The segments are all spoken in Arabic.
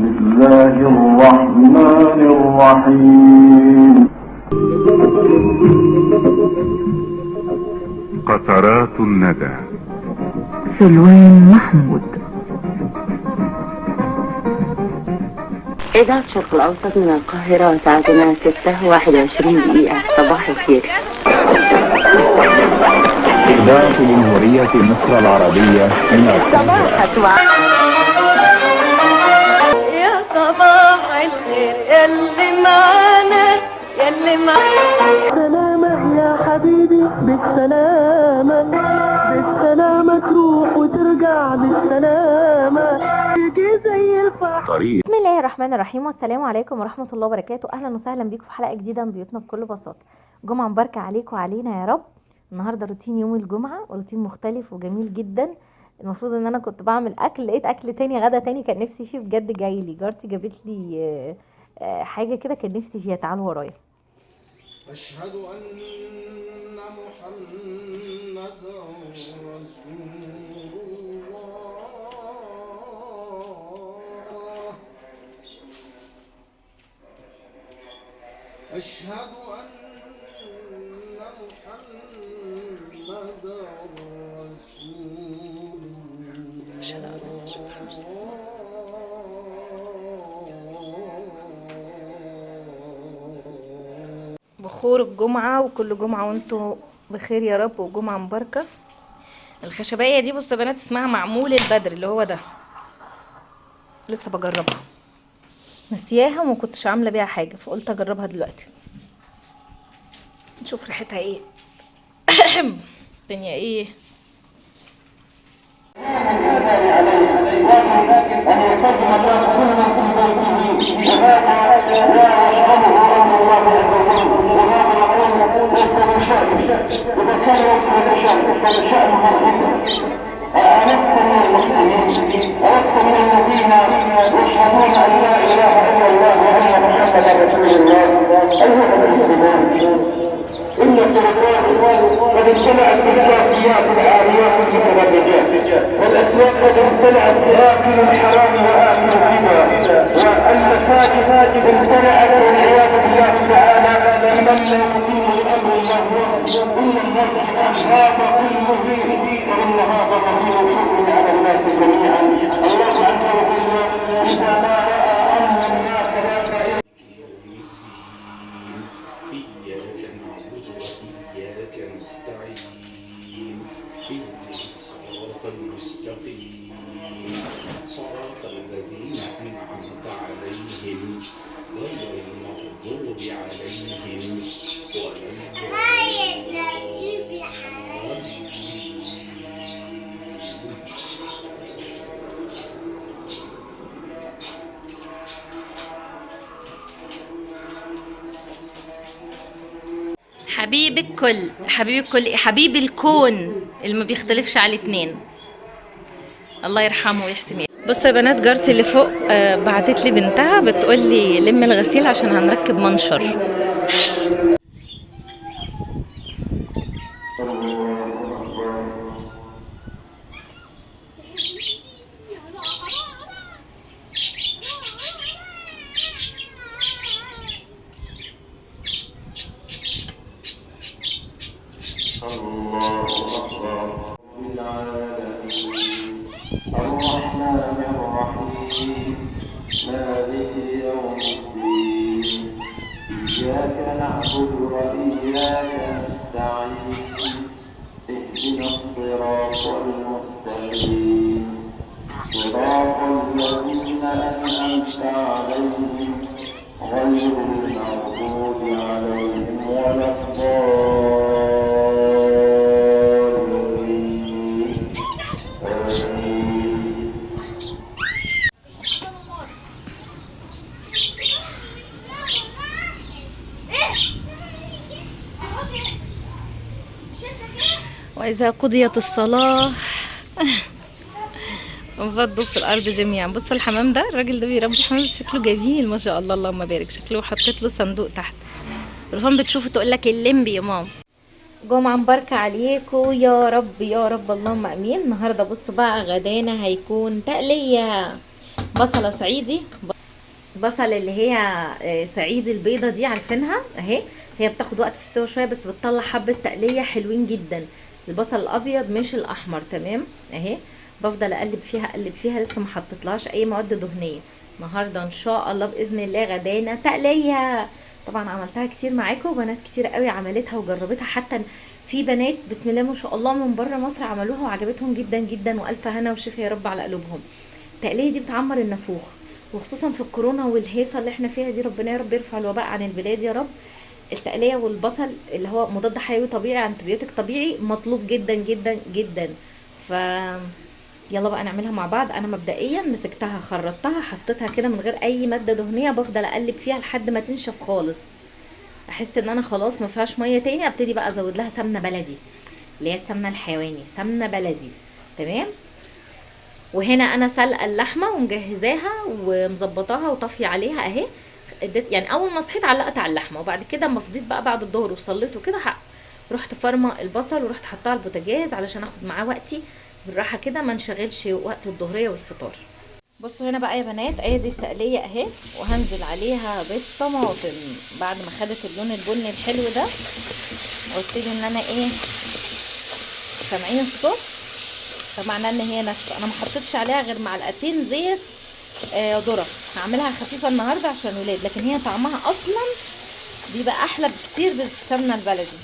بسم الله الرحمن الرحيم. قطرات الندى. سلوان محمود. إذاعة الشرق الأوسط من القاهرة، ساعتنا 6:21 دقيقة. صباح الخير. إذاعة جمهورية مصر العربية من القاهرة. يا صباح الخير يلي معانا يلي معانا. سلامة يا حبيبي، بالسلامة بالسلامة تروح وترجع بالسلامة، تيجي زي الفحم. بسم الله الرحمن الرحيم، والسلام عليكم ورحمة الله وبركاته. أهلا وسهلا بيكم في حلقة جديدة من بيوتنا بكل بساطة. جمعة مباركة عليكم وعلينا يا رب. النهاردة روتين يوم الجمعة، وروتين مختلف وجميل جدا. المفروض ان انا كنت بعمل اكل، لقيت اكل تاني، غدا تاني كان نفسي فيه بجد. جايلي جارتي جابت لي حاجة كده كان نفسي فيها. تعالوا ورايا. أشهد أن محمدا رسول الله. أشهد أن محمدا رسول بخور الجمعة، وكل جمعة وانتوا بخير يا رب، وجمعة مباركة. الخشبية دي بصوا يا بنات اسمها معمول البدر، اللي هو ده. لسه بجربها، نسياها وما كنتش عاملة بيها حاجة، فقلت اجربها دلوقتي نشوف ريحتها ايه. الدنيا ايه. قد امتلأت بالكافيات العاريات المتبرجات، والاسواق قد امتلأت بآكل الحرام وآكل الربا، والمساجد امتلأت والعياذ بالله تعالى بمن لا يقيم لأمر الله. إن الناس هذا كله وإن هذا ظهير على الناس جميعا. الله عز وجل إذا ما رأى أن الناس لا إياك نعبد وإياك نستعين. اهدنا الصراط المستقيم، صراط الذين أنعمت عليهم غير المغضوب عليهم ولا الضالين. حبيب الكل، حبيب الكل، حبيب الكون اللي ما بيختلفش على اتنين، الله يرحمه ويحسن. بصوا يا بنات، جارتي اللي فوق بعتت لي بنتها بتقول لي لم الغسيل عشان هنركب منشر. الله أكبر. العالمين الرحمن الرحيم مالك يوم الدين إياك نعبد وإياك نستعين اهدنا الصراط المستقيم صراط الذين أنعمت عليهم غير المغضوب عليهم ولا الضالين. وإذا قضيت الصلاة انفضوا في الأرض جميعا. بصوا الحمام ده، الراجل ده بيربي حمام شكله جميل ما شاء الله، اللهم بارك. شكله حطيت له صندوق تحت. الرفان بتشوفه تقول لك الليمبي يا ماما. جمعة مباركة عليكم يا رب يا رب، اللهم امين. النهارده بصوا بقى غدانا هيكون تقلية. بصله صعيدي، بصل اللي هي صعيدي البيضه دي، عارفينها اهي. هي بتاخد وقت في السوا شويه بس بتطلع حبه تقليه حلوين جدا. البصل الابيض مش الاحمر، تمام اهي. بفضل اقلب فيها لسه ما حطيتلهاش اي مواد دهنيه. النهارده ان شاء الله باذن الله غدانا تقليه. طبعا عملتها كتير معاكم، وبنات كتير قوي عملتها وجربتها، حتى في بنات بسم الله ما شاء الله من بره مصر عملوها وعجبتهم جدا جدا، والف هنا وشفا يا رب على قلوبهم. التقليه دي بتعمر النافوخ، وخصوصا في الكورونا والهيصه اللي احنا فيها دي، ربنا يا رب يرفع الوباء عن البلاد يا رب. التقليه والبصل اللي هو مضاد حيوي طبيعي، انتبيوتيك طبيعي، مطلوب جدا جدا جدا. ف يلا بقى نعملها مع بعض. انا مبدئيا مسكتها خرطتها حطيتها كده من غير اي ماده دهنيه، بفضل اقلب فيها لحد ما تنشف خالص، احس ان انا خلاص ما فيهاش ميه تاني، ابتدي بقى ازود لها سمنه بلدي اللي هي السمنه الحيواني، سمنه بلدي، تمام. وهنا انا سلقه اللحمه ومجهزاها ومظبطاها وطافيه عليها اهي. يعني اول ما صحيت علقت على اللحمه، وبعد كده اما فضيت بقى بعد الظهر وصليت وكده رحت فرمه البصل ورحت حطها على البوتاجاز علشان اخد معاه وقتي بالراحه كده، ما نشغلش وقت الظهريه والفطار. بصوا هنا بقى يا بنات، ادي التقليه اهي، وهنزل عليها بالطماطم بعد ما خدت اللون البني الحلو ده، وابتدي ان انا ايه، سامعين الصوت؟ فمعناه ان هي ناشفه. انا ما حطيتش عليها غير معلقتين زيت ذره، هعملها خفيفه النهارده عشان الولاد، لكن هي طعمها اصلا بيبقى احلى بكتير بالسمنه البلدي.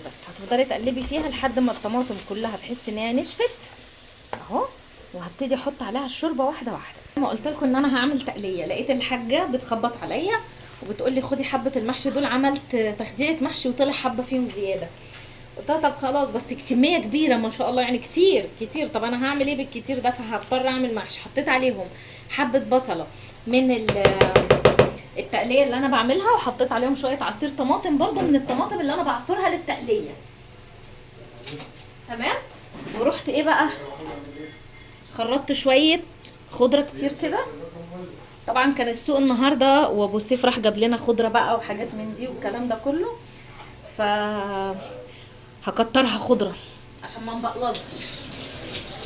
بس هتفضلي تقلبي فيها لحد ما الطماطم كلها تحسي ان هي نشفت اهو، وهبتدي احط عليها الشوربه واحده واحده. ما قلت لكم ان انا هعمل تقليه، لقيت الحاجه بتخبط عليا وبتقول لي خدي حبه المحشي دول، عملت تخديعه محشي وطلع حبه فيهم زياده. قلت لها طب خلاص، بس كميه كبيره ما شاء الله يعني كتير كتير، طب انا هعمل ايه بالكتير ده؟ فهضطر اعمل محشي. حطيت عليهم حبه بصله من التقليه اللي انا بعملها، وحطيت عليهم شويه عصير طماطم برده من الطماطم اللي انا بعصرها للتقليه، تمام. ورحت ايه بقى، خرطت شويه خضره كتير كده. طبعا كان السوق النهارده وابو سيف راح جاب لنا خضره بقى وحاجات من دي والكلام ده كله، ف هكترها خضره عشان ما نبقلظش.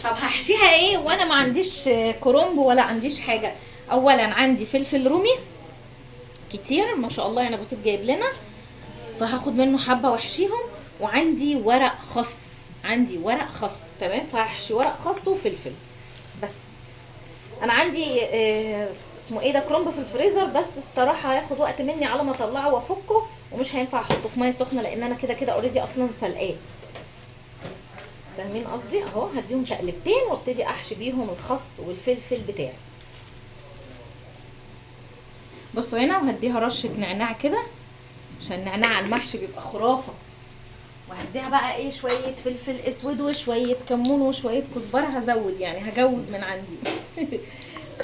طب هحشيها ايه وانا ما عنديش كرنب ولا عنديش حاجه؟ اولا عندي فلفل رومي كتير ما شاء الله، يعني ابو سيف جايب لنا، فهاخد منه حبه واحشيهم. وعندي ورق خس، عندي ورق خس، تمام، فهحشي ورق خس وفلفل بس. انا عندي اسمه ايه ده، كرنب في الفريزر، بس الصراحه هياخد وقت مني على ما اطلعه وافكه، ومش هينفع احطه في ميه سخنه لان انا كده كده اوريدي اصلا سلقاه، فاهمين قصدي؟ اهو هديهم تقلبتين وابتدي احشي بيهم الخس والفلفل بتاعي. بصوا هنا، وهديها رشه نعناع كده عشان النعناع على المحشي بيبقى خرافه. وهديها بقى ايه، شويه فلفل اسود وشويه كمون وشويه كزبره، هزود يعني هجود من عندي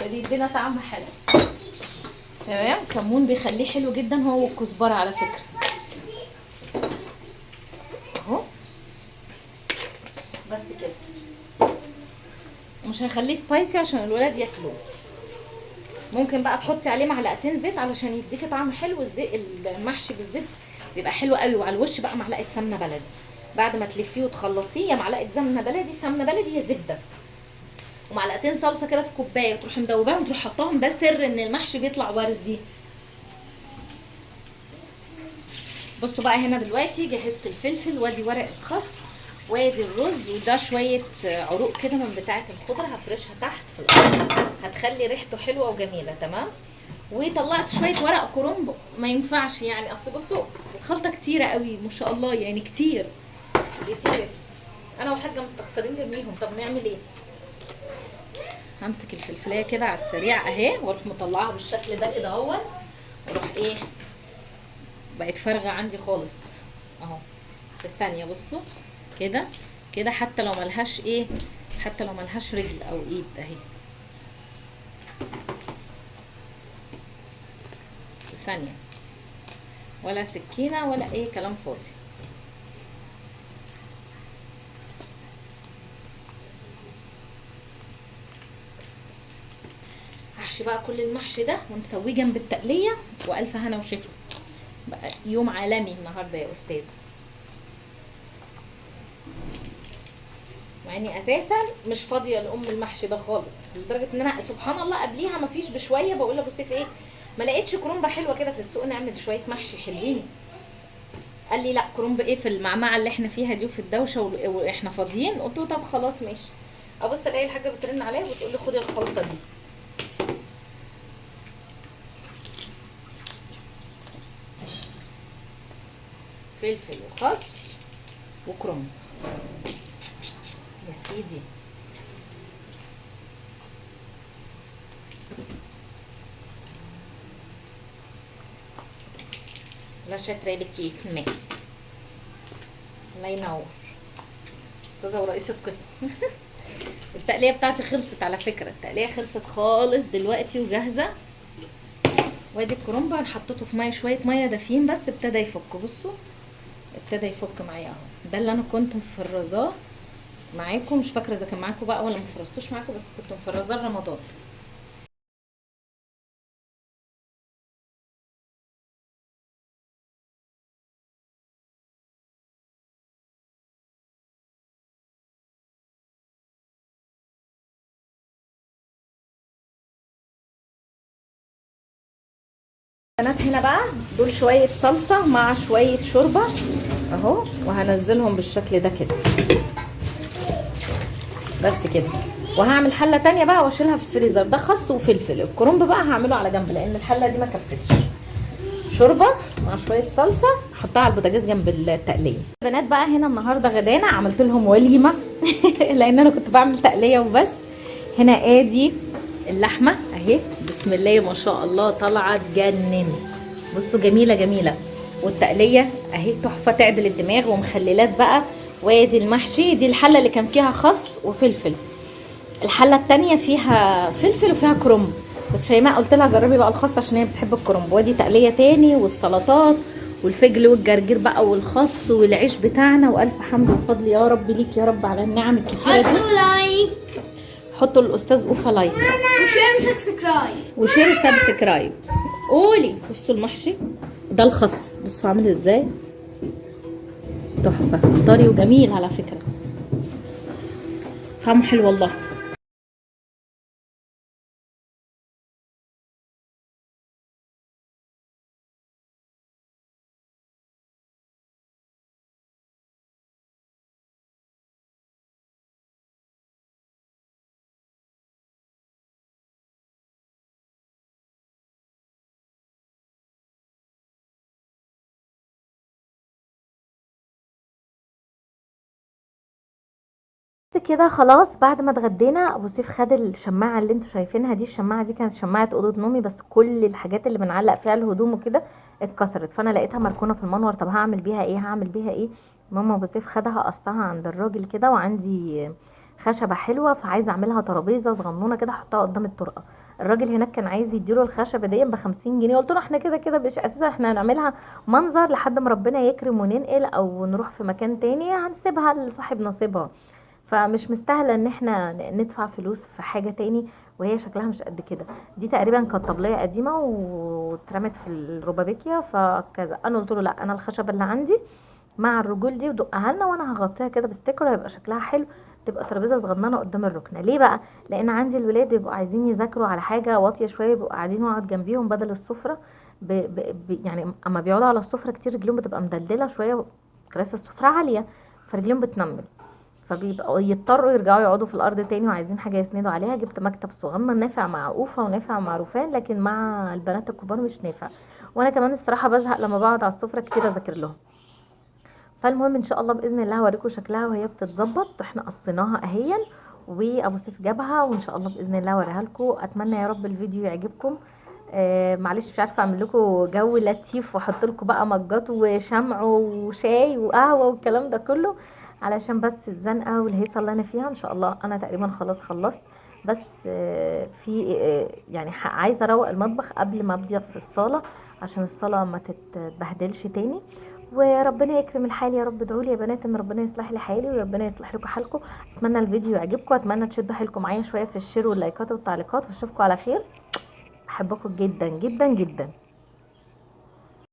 ودي يدينا طعم حلو، تمام. كمون بيخليه حلو جدا هو والكزبره على فكره اهو، بس كده. مش هخليه سبايسي عشان الولاد ياكلوه. ممكن بقى تحطي عليه معلقتين زيت علشان يديكي طعم حلو. الزيت المحشي بالزيت بيبقى حلو قوي. وعلى الوش بقى معلقه سمنه بلدي بعد ما تلفيه وتخلصيه، يا معلقه سمنه بلدي يا زبده، ومعلقتين صلصه كده في كوبايه، تروحي مدوباهم وتروحي حطاهم. ده سر ان المحشي بيطلع وردي. بصوا بقى هنا دلوقتي جهزت الفلفل، وادي ورق الخس، وادي الرز، وده شويه عروق كده من بتاعه الخضره هفرشها تحت في الارض، هتخلي ريحته حلوه وجميله، تمام. وطلعت شويه ورق كرنب، ما ينفعش يعني، اصل بصوا الخلطه كتيره قوي ما شاء الله، يعني كتير كتير. انا والحاجه مستخسرين نرميهم، طب نعمل ايه؟ همسك الفلفلايه كده على السريع اهي، واروح مطلعها بالشكل ده كده اهو، واروح ايه، بقت فارغه عندي خالص اهو في ثانيه. بصوا كده كده، حتى لو ملهاش ايه، حتى لو ملهاش رجل او ايد اهي، في ثانيه، ولا سكينه ولا ايه كلام فاضي. هحشي بقى كل المحشي ده ونسويه جنب التقليه، والف هنا وشفا. بقى يوم عالمي النهارده يا استاذ. مع اني اساسا مش فاضيه لام المحشي ده خالص، لدرجه ان انا سبحان الله قبليها مفيش بشويه بقول لابو سيف ايه ما لقيتش كرومبه حلوه كده في السوق نعمل شويه محشي حلوين. قال لي لا كرومبه ايه في المعمعه اللي احنا فيها دي وفي الدوشه واحنا فاضيين. قلت له طب خلاص ماشي. ابص الاقي الحاجه بترن عليا وبتقول لي خدي الخلطه دي. فلفل وخس وكرنب يا سيدي. لا شاطره يا بنتي اسماء، الله ينور استاذه ورئيسه قسم. التقليه بتاعتي خلصت على فكره، التقليه خلصت خالص دلوقتي وجاهزه. وادي الكرنب انا حطيته في ميه شويه ميه دافيين بس ابتدى يفك. بصوا ابتدى يفك معايا اهو. ده اللي انا كنت مفرزاه معاكم، مش فاكره اذا كان معاكم بقى ولا مفرزتوش معاكم، بس كنت مفرزاه رمضان. بنات هنا بقى دول شويه صلصه مع شويه شوربه اهو، وهنزلهم بالشكل ده كده بس كده. وهعمل حله تانية بقى واشيلها في الفريزر. ده خس وفلفل. الكرنب بقى هعمله على جنب لان الحله دي ما كفتش. شوربه مع شويه صلصه احطها على البوتاجاز جنب التقليه. البنات بقى هنا النهارده غدانا عملت لهم وليمه لان انا كنت بعمل تقليه وبس. هنا ادي اللحمه اهي بسم الله ما شاء الله طالعه تجنن. بصوا جميله جميله. والتقليه اهي تحفه تعدل الدماغ ومخللات بقى. وادي المحشي. دي الحله اللي كان فيها خس وفلفل. الحله الثانيه فيها فلفل وفيها كرنب، بس شيماء قلت لها جربي بقى الخس عشان هي بتحب الكرنب. وادي تقليه تاني والسلطات والفجل والجرجير بقى والخس والعيش بتاعنا. والف حمد وفضل يا رب ليك يا رب على النعم الكتيره دي. حطوا لايك، حطوا للاستاذ اوفا لايك وشير وسبسكرايب. وشير وسبسكرايب. قولي بصوا المحشي ده الخس بصوا عامل ازاي تحفه طري وجميل على فكره، طعمه حلو والله. كده خلاص بعد ما اتغدينا ابو سيف خد الشماعه اللي انتوا شايفينها دي. الشماعه دي كانت شماعه اوضه نومي، بس كل الحاجات اللي بنعلق فيها الهدوم وكده اتكسرت، فانا لقيتها مركونه في المنور. طب هعمل بيها ايه هعمل بيها ايه؟ ماما ابو سيف خدها قصها عند الراجل كده، وعندي خشبه حلوه فعايزه اعملها ترابيزه صغنونه كده احطها قدام الطرقه. الراجل هناك كان عايز يديله الخشبه دي ب50 جنيه. قلت له احنا كده كده مش اساسا احنا هنعملها منظر لحد ما ربنا يكرم وننقل او نروح في مكان تاني هنسيبها لصاحب نصيبها، فمش مستاهله ان احنا ندفع فلوس في حاجه تاني وهي شكلها مش قد كده. دي تقريبا كانت طبليه قديمه واترمت في الروبابيكيا فكذا. انا قلت له لا انا الخشبه اللي عندي مع الرجول دي ودقها لنا وانا هغطيها كده بستيكر هيبقى شكلها حلو، تبقى ترابيزه صغننه قدام الركنه. ليه بقى؟ لان عندي الولاد بيبقوا عايزين يذاكروا على حاجه واطيه شويه بيبقوا قاعدين واقعد جنبيهم بدل السفره. يعني اما بيقعدوا على السفره كتير رجلهم بتبقى مدلدله شويه، كراسي السفره عاليه فرجلهم بتنمل، فبيبقوا يضطروا يرجعوا يقعدوا في الارض تاني وعايزين حاجه يسندوا عليها. جبت مكتب صغنن نافع مع اوفا ونافع مع روفان، لكن مع البنات الكبار مش نافع. وانا كمان الصراحه بزهق لما بقعد على السفره كتير اذاكر لهم. فالمهم ان شاء الله باذن الله هوريكم شكلها وهي بتتظبط. احنا قصيناها اهيا وابو سيف جابها، وان شاء الله باذن الله اوريها لكم. اتمنى يا رب الفيديو يعجبكم. معلش مش عارفه اعمل لكم جو لطيف واحط لكم بقى مجات وشمع وشاي وقهوه والكلام ده كله علشان بس الزنقه والهيصه اللي انا فيها. ان شاء الله انا تقريبا خلاص خلصت، بس في يعني عايزه اروق المطبخ قبل ما ابدا في الصاله عشان الصاله ما تتبهدلش تاني. وربنا يكرم الحال يا رب. ادعوا لي يا بنات ان ربنا يصلح لي حالي وربنا يصلح لكم حالكم. اتمنى الفيديو يعجبكم، اتمنى تشدوا حيلكم معايا شويه في الشير واللايكات والتعليقات، واشوفكم على خير. بحبكم جدا جدا جدا.